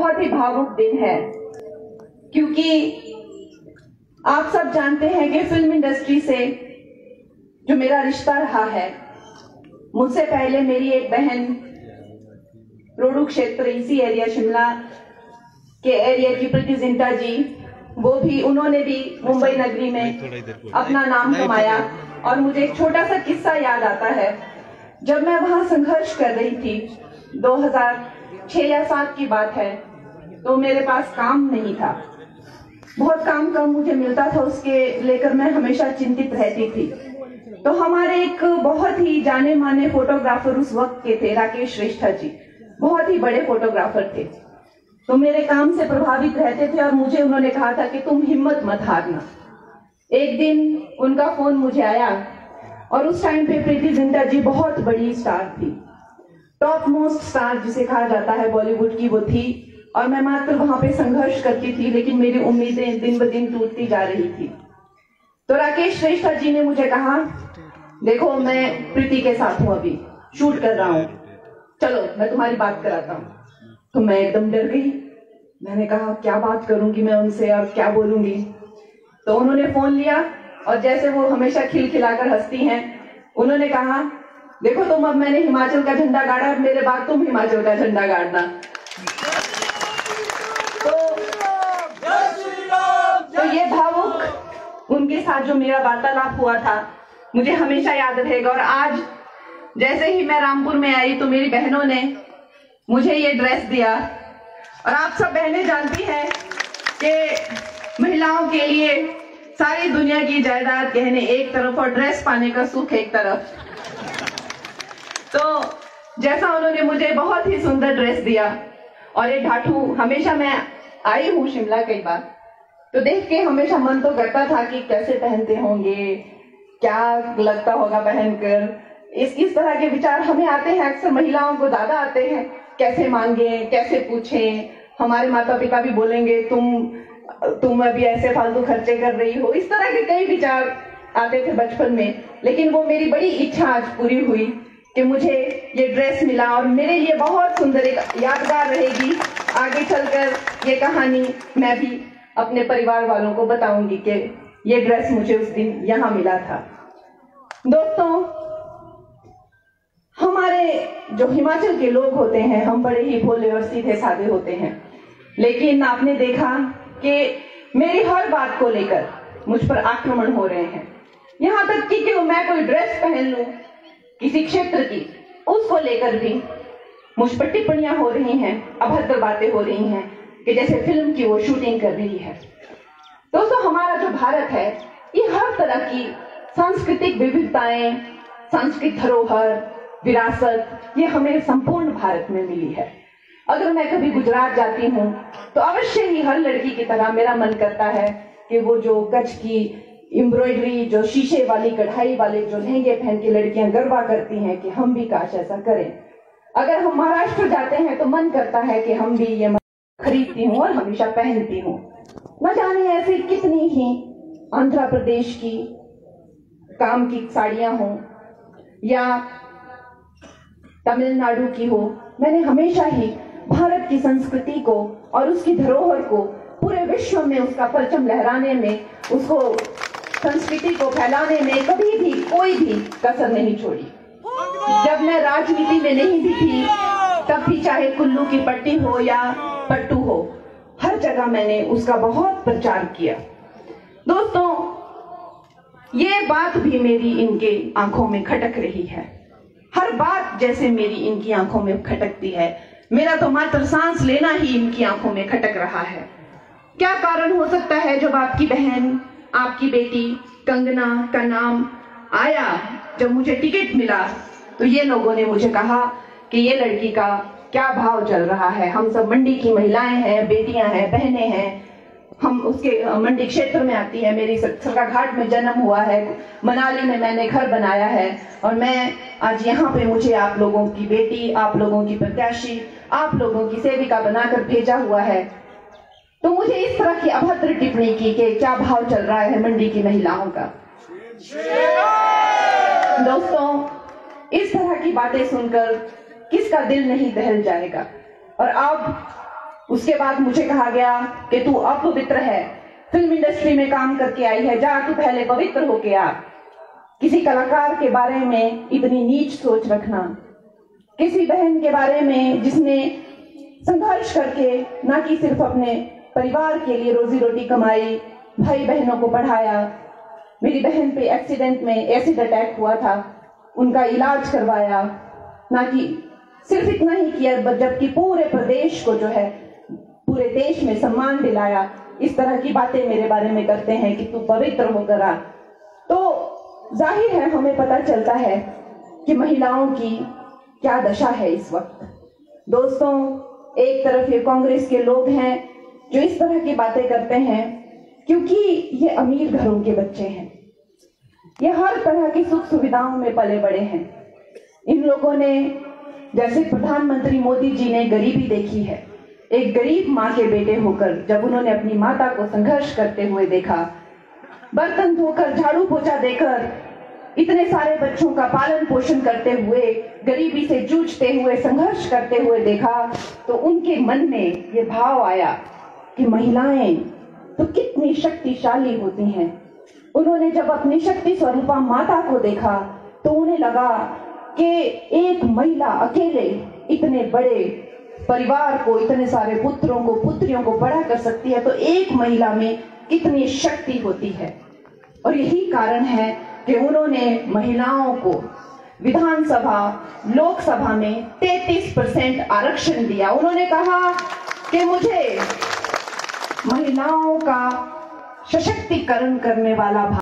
बहुत ही भावुक दिन है, क्योंकि आप सब जानते हैं कि फिल्म इंडस्ट्री से जो मेरा रिश्ता रहा है, मुझसे पहले मेरी एक बहन रोडू क्षेत्र, इसी एरिया शिमला के एरिया की प्रीति जिंटा जी, उन्होंने भी मुंबई नगरी में अपना नाम कमाया। और मुझे एक छोटा सा किस्सा याद आता है। जब मैं वहां संघर्ष कर रही थी, 2006 या 7 की बात है, तो मेरे पास काम नहीं था, बहुत काम कम मुझे मिलता था, उसके लेकर मैं हमेशा चिंतित रहती थी। तो हमारे एक बहुत ही जाने माने फोटोग्राफर उस वक्त के थे, राकेश श्रेष्ठा जी, बहुत ही बड़े फोटोग्राफर थे। तो मेरे काम से प्रभावित रहते थे और मुझे उन्होंने कहा था कि तुम हिम्मत मत हारना। एक दिन उनका फोन मुझे आया और उस टाइम पे प्रीति जिंटा जी बहुत बड़ी स्टार थी, टॉप मोस्ट स्टार जिसे कहा जाता है बॉलीवुड की, वो थी। और मैं मात्र वहां पे संघर्ष करती थी, लेकिन मेरी उम्मीदें दिन ब दिन टूटती जा रही थी। तो राकेश श्रेष्ठा जी ने मुझे कहा, देखो मैं प्रीति के साथ हूं, अभी शूट कर रहा हूं, चलो मैं तुम्हारी बात कराता हूं। तो मैं एकदम डर गई। मैंने कहा क्या बात करूंगी मैं उनसे और क्या बोलूंगी। तो उन्होंने फोन लिया और जैसे वो हमेशा खिलखिलाकर हंसती हैं, उन्होंने कहा, देखो तुम, अब मैंने हिमाचल का झंडा गाड़ा, अब मेरे बाद तुम हिमाचल का झंडा गाड़ना। तो ये भावुक उनके साथ जो मेरा वार्तालाप हुआ था, मुझे हमेशा याद रहेगा। और आज जैसे ही मैं रामपुर में आई तो मेरी बहनों ने मुझे ये ड्रेस दिया। और आप सब बहनें जानती हैं कि महिलाओं के लिए सारी दुनिया की जायदाद गहने एक तरफ और ड्रेस पाने का सुख एक तरफ। तो जैसा उन्होंने मुझे बहुत ही सुंदर ड्रेस दिया, और ये ढाठू, हमेशा मैं आई हूँ शिमला कई बार, तो देख के हमेशा मन तो करता था कि कैसे पहनते होंगे, क्या लगता होगा पहनकर। इस तरह के विचार हमें आते हैं, अक्सर महिलाओं को ज्यादा आते हैं, कैसे मांगे, कैसे पूछें। हमारे माता पिता भी बोलेंगे तुम अभी ऐसे फालतू खर्चे कर रही हो। इस तरह के कई विचार आते थे बचपन में, लेकिन वो मेरी बड़ी इच्छा आज पूरी हुई कि मुझे ये ड्रेस मिला, और मेरे लिए बहुत सुंदर एक यादगार रहेगी। आगे चलकर ये कहानी मैं भी अपने परिवार वालों को बताऊंगी कि ये ड्रेस मुझे उस दिन यहाँ मिला था। दोस्तों, हमारे जो हिमाचल के लोग होते हैं, हम बड़े ही भोले और सीधे साधे होते हैं, लेकिन आपने देखा कि मेरी हर बात को लेकर मुझ पर आक्रमण हो रहे हैं। यहाँ तक कि मैं कोई ड्रेस पहन लूं किसी क्षेत्र की, उसको लेकर भी मुझ पर टिप्पणियां हो रही हैं, अभद्र बातें हो रही हैं कि जैसे फिल्म की वो शूटिंग कर रही है। दोस्तों, हमारा जो भारत है, ये हर तरह की सांस्कृतिक विविधताएं, सांस्कृतिक धरोहर, विरासत, ये हमें संपूर्ण भारत में मिली है। अगर मैं कभी गुजरात जाती हूँ तो अवश्य ही हर लड़की की तरह मेरा मन करता है कि वो जो कच्छ की एम्ब्रॉयडरी, जो शीशे वाली कढ़ाई वाले जो लहंगे पहन के लड़कियां गरबा करती हैं कि हम भी काश ऐसा करें। अगर हम महाराष्ट्र जाते हैं तो मन करता है कि हम भी ये खरीदती हूँ और हमेशा पहनती हूँ। न जाने ऐसी कितनी ही आंध्र प्रदेश की काम की साड़ियां हो या तमिलनाडु की हो, मैंने हमेशा ही भारत की संस्कृति को और उसकी धरोहर को पूरे विश्व में उसका परचम लहराने में, उसको संस्कृति को फैलाने में कभी भी कोई भी कसर नहीं छोड़ी। जब मैं राजनीति में नहीं भी थी, तब भी चाहे कुल्लू की पट्टी हो या पट्टू हो, हर जगह मैंने उसका बहुत प्रचार किया। दोस्तों, ये बात भी मेरी इनके आंखों में खटक रही है, हर बात जैसे मेरी इनकी आंखों में खटकती है। मेरा तो मात्र सांस लेना ही इनकी आंखों में खटक रहा है। क्या कारण हो सकता है जब आपकी बहन, आपकी बेटी कंगना का नाम आया, जब मुझे टिकट मिला तो ये लोगों ने मुझे कहा कि ये लड़की का क्या भाव चल रहा है। हम सब मंडी की महिलाएं हैं, बेटियां हैं, बहनें हैं, हम उसके मंडी क्षेत्र में आती है, मेरी सरकाघाट में जन्म हुआ है, मनाली में मैंने घर बनाया है, और मैं आज यहाँ पे मुझे आप लोगों की बेटी, आप लोगों की प्रत्याशी, आप लोगों की सेविका बनाकर भेजा हुआ है। तो मुझे इस तरह की अभद्र टिप्पणी की कि क्या भाव चल रहा है मंडी की महिलाओं का। दोस्तों, इस तरह की बातें सुनकर किसका दिल नहीं दहल जाएगा। और अब उसके बाद मुझे कहा गया कि तू अपवित्र है, फिल्म इंडस्ट्री में काम करके आई है, जा तू पहले पवित्र होके आ। किसी कलाकार के बारे में इतनी नीच सोच रखना, किसी बहन के बारे में जिसने संघर्ष करके ना कि सिर्फ अपने परिवार के लिए रोजी रोटी कमाई, भाई बहनों को पढ़ाया। मेरी बहन पे एक्सीडेंट में एसिड अटैक हुआ था, उनका इलाज करवाया, ना कि सिर्फ इतना ही किया जबकि पूरे प्रदेश को जो है, पूरे देश में सम्मान दिलाया। इस तरह की बातें मेरे बारे में करते हैं कि तू पवित्र होकर आ। तो जाहिर है हमें पता चलता है कि महिलाओं की क्या दशा है इस वक्त। दोस्तों, एक तरफ ये कांग्रेस के लोग हैं जो इस तरह की बातें करते हैं क्योंकि ये अमीर घरों के बच्चे हैं, ये हर तरह की सुख सुविधाओं में पले बड़े हैं। इन लोगों ने, जैसे प्रधानमंत्री मोदी जी ने गरीबी देखी है, एक गरीब माँ के बेटे होकर जब उन्होंने अपनी माता को संघर्ष करते हुए देखा, बर्तन धोकर, झाड़ू पोछा देकर, इतने सारे बच्चों का पालन पोषण करते हुए, गरीबी से जूझते हुए, संघर्ष करते हुए देखा, तो उनके मन में ये भाव आया कि महिलाएं तो कितनी शक्तिशाली होती हैं। उन्होंने जब अपनी शक्ति स्वरूपा माता को देखा तो उन्हें लगा कि एक महिला अकेले इतने बड़े परिवार को, इतने सारे पुत्रों को, पुत्रियों को बड़ा कर सकती है, तो एक महिला में कितनी शक्ति होती है। और यही कारण है कि उन्होंने महिलाओं को विधानसभा, लोकसभा में 33% आरक्षण दिया। उन्होंने कहा कि मुझे महिलाओं का सशक्तिकरण करने वाला